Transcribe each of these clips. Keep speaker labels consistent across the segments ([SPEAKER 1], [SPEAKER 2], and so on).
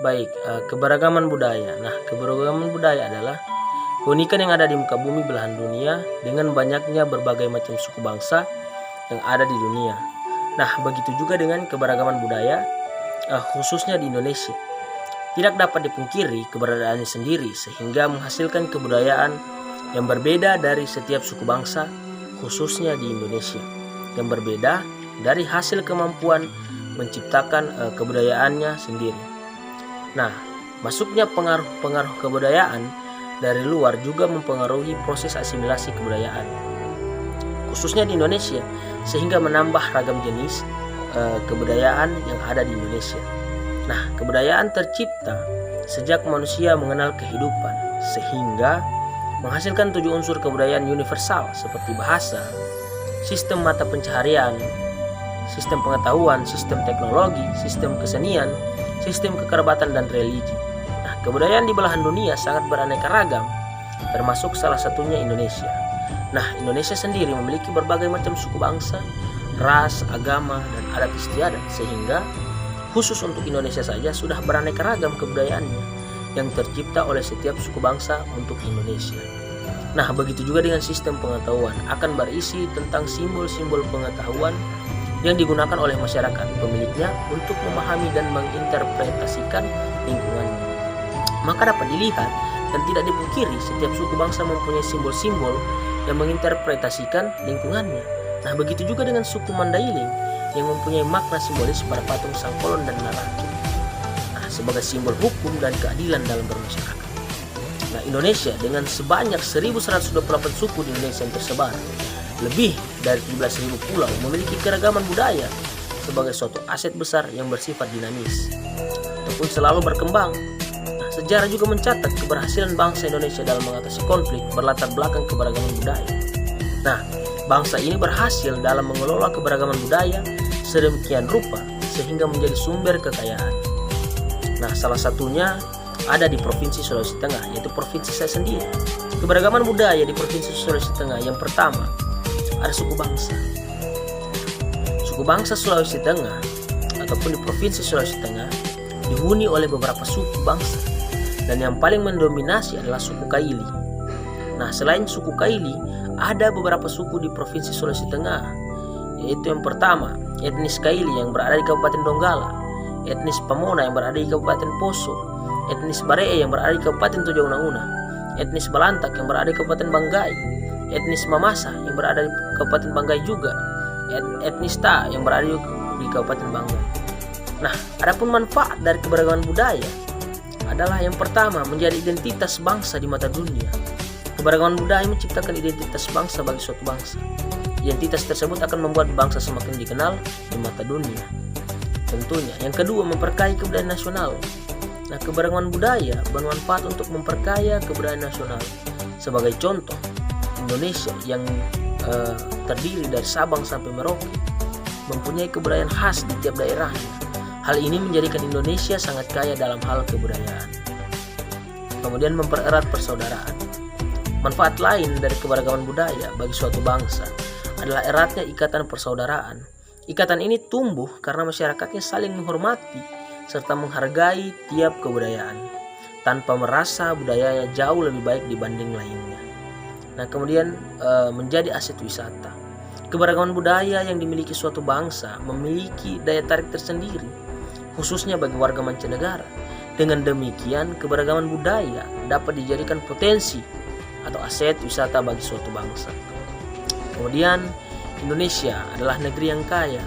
[SPEAKER 1] Baik, keberagaman budaya. Nah, keberagaman budaya adalah keunikan yang ada di muka bumi belahan dunia dengan banyaknya berbagai macam suku bangsa yang ada di dunia. Nah, begitu juga dengan keberagaman budaya, khususnya di Indonesia. Tidak dapat dipungkiri keberadaannya sendiri sehingga menghasilkan kebudayaan yang berbeda dari setiap suku bangsa, khususnya di Indonesia, yang berbeda dari hasil kemampuan menciptakan kebudayaannya sendiri. Nah, masuknya pengaruh-pengaruh kebudayaan dari luar juga mempengaruhi proses asimilasi kebudayaan, khususnya di Indonesia, sehingga menambah ragam jenis kebudayaan yang ada di Indonesia. Nah, kebudayaan tercipta sejak manusia mengenal kehidupan, sehingga menghasilkan 7 unsur kebudayaan universal seperti bahasa, sistem mata pencaharian, sistem pengetahuan, sistem teknologi, sistem kesenian, sistem kekerabatan, dan religi. Nah, kebudayaan di belahan dunia sangat beraneka ragam, termasuk salah satunya Indonesia. Nah, Indonesia sendiri memiliki berbagai macam suku bangsa, ras, agama, dan adat istiadat, sehingga khusus untuk Indonesia saja sudah beraneka ragam kebudayaannya yang tercipta oleh setiap suku bangsa untuk Indonesia. Nah, begitu juga dengan sistem pengetahuan akan berisi tentang simbol-simbol pengetahuan yang digunakan oleh masyarakat pemiliknya untuk memahami dan menginterpretasikan lingkungannya. Maka dapat dilihat dan tidak dipungkiri setiap suku bangsa mempunyai simbol-simbol yang menginterpretasikan lingkungannya. Nah, begitu juga dengan suku Mandailing yang mempunyai makna simbolis pada patung Sangkolon dan Naraki. Nah, sebagai simbol hukum dan keadilan dalam bermasyarakat. Nah, Indonesia dengan sebanyak 1128 suku di Indonesia yang tersebar lebih dari 17.000 pulau memiliki keragaman budaya sebagai suatu aset besar yang bersifat dinamis ataupun selalu berkembang. Nah, sejarah juga mencatat keberhasilan bangsa Indonesia dalam mengatasi konflik berlatar belakang keberagaman budaya. Nah, bangsa ini berhasil dalam mengelola keberagaman budaya sedemikian rupa sehingga menjadi sumber kekayaan. Nah, salah satunya ada di Provinsi Sulawesi Tengah, yaitu provinsi saya sendiri. Keberagaman budaya di Provinsi Sulawesi Tengah yang pertama ada suku bangsa. Suku bangsa Sulawesi Tengah ataupun di Provinsi Sulawesi Tengah dihuni oleh beberapa suku bangsa, dan yang paling mendominasi adalah suku Kaili. Nah, selain suku Kaili, ada beberapa suku di Provinsi Sulawesi Tengah, yaitu yang pertama etnis Kaili yang berada di Kabupaten Donggala, etnis Pamona yang berada di Kabupaten Poso, etnis Baree yang berada di Kabupaten Toja Una-Una, etnis Balantak yang berada di Kabupaten Banggai, etnis Mamasa yang berada di Kabupaten Banggai juga, etnis Ta yang berada di Kabupaten Banggai. Nah, adapun manfaat dari keberagaman budaya adalah yang pertama menjadi identitas bangsa di mata dunia. Keberagaman budaya menciptakan identitas bangsa bagi suatu bangsa. Identitas tersebut akan membuat bangsa semakin dikenal di mata dunia. Tentunya, yang kedua memperkaya kebudayaan nasional. Nah, keberagaman budaya bermanfaat untuk memperkaya kebudayaan nasional. Sebagai contoh, Indonesia yang terdiri dari Sabang sampai Merauke mempunyai kebudayaan khas di tiap daerahnya. Hal ini menjadikan Indonesia sangat kaya dalam hal kebudayaan. Kemudian mempererat persaudaraan. Manfaat lain dari keberagaman budaya bagi suatu bangsa adalah eratnya ikatan persaudaraan. Ikatan ini tumbuh karena masyarakatnya saling menghormati serta menghargai tiap kebudayaan tanpa merasa budayanya jauh lebih baik dibanding lainnya. Nah, kemudian menjadi aset wisata. Keberagaman budaya yang dimiliki suatu bangsa memiliki daya tarik tersendiri, khususnya bagi warga mancanegara. Dengan demikian, keberagaman budaya dapat dijadikan potensi atau aset wisata bagi suatu bangsa. Kemudian, Indonesia adalah negeri yang kaya,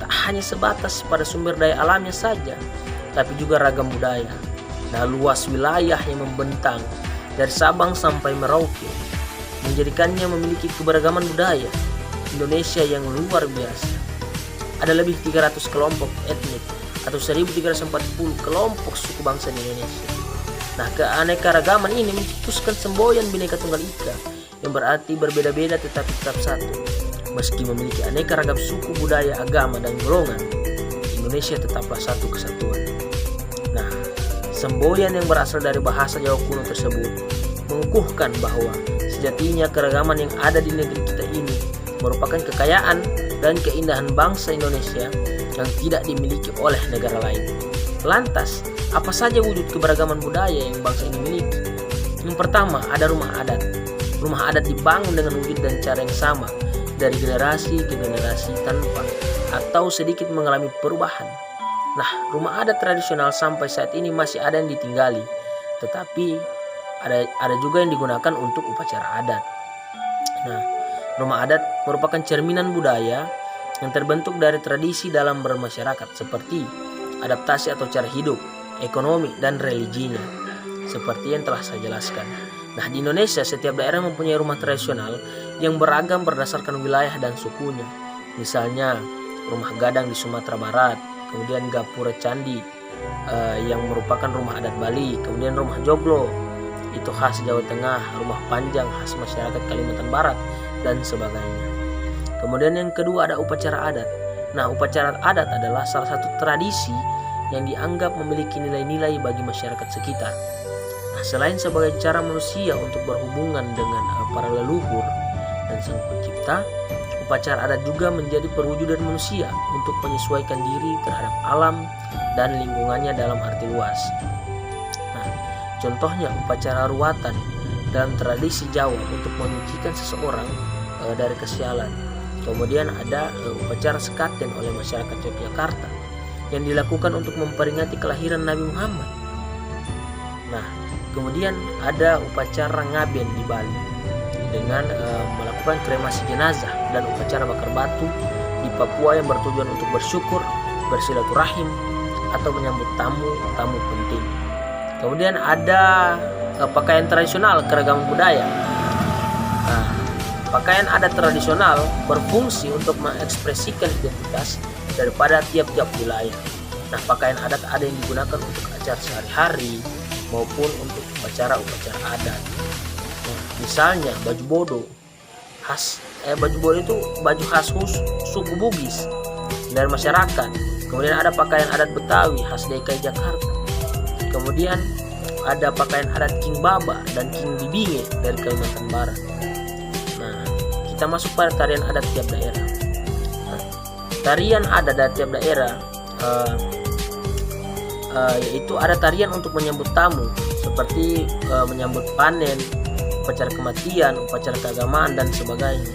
[SPEAKER 1] tak hanya sebatas pada sumber daya alamnya saja, tapi juga ragam budaya. Nah, luas wilayah yang membentang dari Sabang sampai Merauke menjadikannya memiliki keberagaman budaya Indonesia yang luar biasa. Ada lebih 300 kelompok etnik atau 1340 kelompok suku bangsa di Indonesia. Nah, keanekaragaman ini mencetuskan semboyan Bhinneka Tunggal Ika yang berarti berbeda-beda tetapi tetap satu. Meski memiliki aneka ragam suku, budaya, agama, dan golongan, Indonesia tetaplah satu kesatuan. Nah, semboyan yang berasal dari bahasa Jawa kuno tersebut mengukuhkan bahwa sejatinya keragaman yang ada di negeri kita ini merupakan kekayaan dan keindahan bangsa Indonesia yang tidak dimiliki oleh negara lain. Lantas, Apa saja wujud keberagaman budaya yang bangsa ini miliki? Yang pertama, ada rumah adat. Rumah adat dibangun dengan wujud dan cara yang sama dari generasi ke generasi tanpa atau sedikit mengalami perubahan. Nah, rumah adat tradisional sampai saat ini masih ada yang ditinggali, tetapi ada juga yang digunakan untuk upacara adat. Nah, rumah adat merupakan cerminan budaya yang terbentuk dari tradisi dalam bermasyarakat seperti adaptasi atau cara hidup, ekonomi, dan religinya, seperti yang telah saya jelaskan. Nah, di Indonesia setiap daerah mempunyai rumah tradisional yang beragam berdasarkan wilayah dan sukunya. Misalnya rumah gadang di Sumatera Barat, kemudian gapura candi yang merupakan rumah adat Bali, kemudian rumah joglo itu khas Jawa Tengah, rumah panjang khas masyarakat Kalimantan Barat, dan sebagainya. Kemudian yang kedua ada upacara adat. Nah, upacara adat adalah salah satu tradisi yang dianggap memiliki nilai-nilai bagi masyarakat sekitar. Nah, selain sebagai cara manusia untuk berhubungan dengan para leluhur dan Sang Pencipta, upacara adat juga menjadi perwujudan manusia untuk menyesuaikan diri terhadap alam dan lingkungannya dalam arti luas. Nah, contohnya upacara ruatan dalam tradisi Jawa untuk menyucikan seseorang dari kesialan. Kemudian ada upacara sekaten oleh masyarakat Yogyakarta yang dilakukan untuk memperingati kelahiran Nabi Muhammad. Nah, kemudian ada upacara ngaben di Bali dengan melakukan kremasi jenazah dan upacara bakar batu di Papua yang bertujuan untuk bersyukur, bersilaturahim, atau menyambut tamu penting. Kemudian ada pakaian tradisional keragaman budaya. Nah, pakaian adat tradisional berfungsi untuk mengekspresikan identitas daripada tiap-tiap wilayah. Nah, pakaian adat ada yang digunakan untuk acara sehari-hari maupun untuk upacara-upacara adat. Nah, misalnya baju bodo khas baju bodo itu baju khas suku Bugis dari masyarakat. Kemudian ada pakaian adat Betawi khas DKI Jakarta. Kemudian ada pakaian adat King Baba dan King Bibinge dari Kalimantan Barat. Nah, kita masuk pada tarian adat tiap daerah. Nah, tarian adat dari tiap daerah yaitu ada tarian untuk menyambut tamu seperti menyambut panen, upacara kematian, upacara keagamaan, dan sebagainya.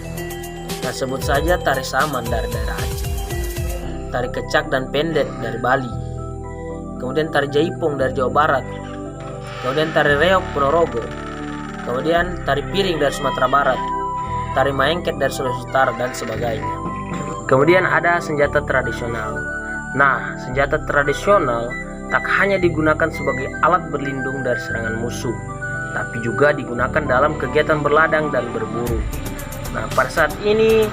[SPEAKER 1] Nah, sebut saja tari saman dari daerah Aceh, tari kecak dan pendet dari Bali, kemudian tari jaipong dari Jawa Barat, kemudian tari reok Ponorogo, kemudian tari piring dari Sumatera Barat, tari maengket dari Sulawesi Utara, dan sebagainya. Kemudian ada senjata tradisional. Nah, senjata tradisional tak hanya digunakan sebagai alat berlindung dari serangan musuh, tapi juga digunakan dalam kegiatan berladang dan berburu. Nah, pada saat ini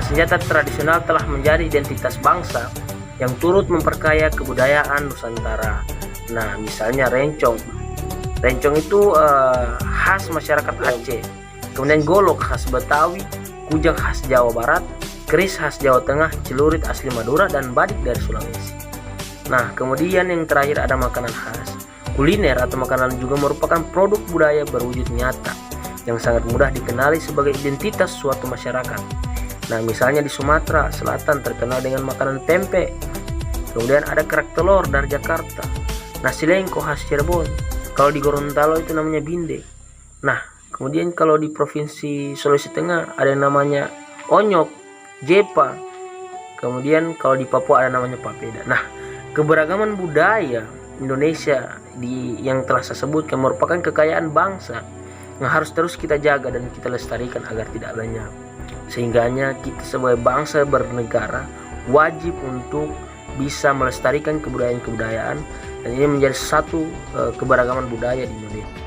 [SPEAKER 1] senjata tradisional telah menjadi identitas bangsa yang turut memperkaya kebudayaan Nusantara. Nah, misalnya rencong. Rencong itu khas masyarakat Aceh. Kemudian golok khas Betawi, kujang khas Jawa Barat, keris khas Jawa Tengah, celurit asli Madura, dan badik dari Sulawesi. Nah, kemudian yang terakhir ada makanan khas. Kuliner atau makanan juga merupakan produk budaya berwujud nyata yang sangat mudah dikenali sebagai identitas suatu masyarakat. Nah, misalnya di Sumatera Selatan terkenal dengan makanan pempek. Kemudian ada kerak telur dari Jakarta, nasi lengko khas Cirebon. Kalau di Gorontalo itu namanya binde. Nah, kemudian kalau di Provinsi Sulawesi Tengah ada yang namanya onyok, jepa. Kemudian kalau di Papua ada namanya papeda. Nah, keberagaman budaya Indonesia yang telah saya sebutkan merupakan kekayaan bangsa yang harus terus kita jaga dan kita lestarikan agar tidak lenyap. Sehingganya kita sebagai bangsa bernegara wajib untuk bisa melestarikan kebudayaan dan ini menjadi satu keberagaman budaya di Indonesia.